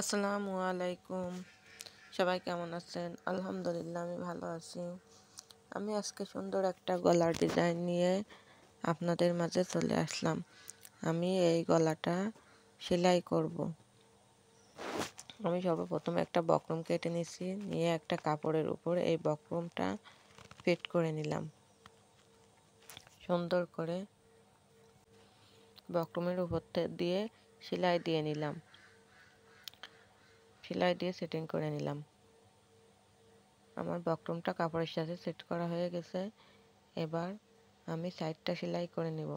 আসসালামু আলাইকুম। সবাই কেমন আছেন? আলহামদুলিল্লাহ আমি ভালো আছি। আমি আজকে সুন্দর একটা গলার ডিজাইন নিয়ে আপনাদের মাঝে চলে আসলাম। আমি এই গলাটা সেলাই করব। আমি সর্বপ্রথম একটা বক্রম কেটে নিয়েছি, নিয়ে একটা কাপড়ের উপর এই বক্রমটা ফিট করে নিলাম। সুন্দর করে বক্রমের উপর দিয়ে সেলাই দিয়ে নিলাম। সেলাই দিয়ে সেটিং করে নিলাম। আমার বক্রমটা কাপড়ের সাথে সেট করা হয়ে গেছে। এবার আমি সাইডটা সেলাই করে নেব।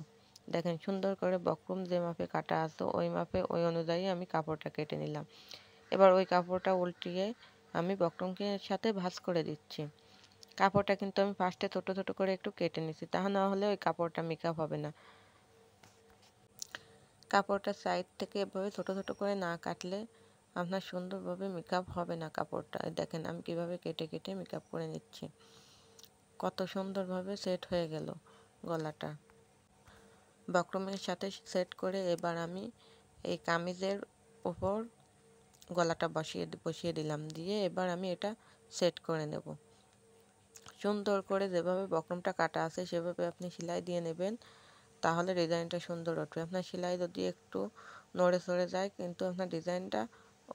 দেখেন সুন্দর করে বক্রম যে মাপে কাটা আছে ওই মাপে ওই অনুযায়ী আমি কাপড়টা কেটে নিলাম। এবার ওই কাপড়টা উল্টিয়ে আমি বক্রমকে সাথে ভাঁজ করে দিচ্ছি। কাপড়টা কিন্তু আমি ফার্স্টে ছোট ছোট করে একটু কেটে নিচ্ছি, তা না হলে ওই কাপড়টা মেকআপ হবে না। কাপড়টা সাইড থেকে এভাবে ছোট ছোট করে না কাটলে আপনার সুন্দরভাবে মেকআপ হবে না কাপড়টা। দেখেন আমি কিভাবে কেটে কেটে মেকআপ করে নিচ্ছি। কত সুন্দরভাবে সেট হয়ে গেল গলাটা। বক্রমের সাথে সেট করে এবার আমি এই কামিজের উপর গলাটা বসিয়ে দিলাম, দিয়ে এবার আমি এটা সেট করে নেব। সুন্দর করে যেভাবে বক্রমটা কাটা আছে সেভাবে আপনি সেলাই দিয়ে নেবেন, তাহলে ডিজাইনটা সুন্দর উঠবে। আপনার সেলাই যদি একটু নড়ে চড়ে যায় কিন্তু আপনার ডিজাইনটা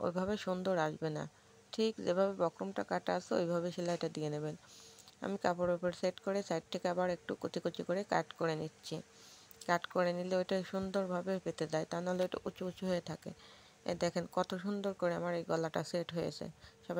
ওইভাবে সুন্দর আসবে না। ঠিক যেভাবে বক্রমটা কাটা আছে ওইভাবে সেলাইটা দিয়ে নেবেন। আমি কাপড়ের উপর সেট করে সাইড থেকে আবার একটু কুচি কুচি করে কাট করে নিচ্ছি। কাট করে নিলে ওইটা সুন্দরভাবে পেতে যায়, তা নাহলে ওটা উঁচু উঁচু হয়ে থাকে। দেখেন কত সুন্দর করে আমার এই গলাটা সেট হয়েছে। সবাই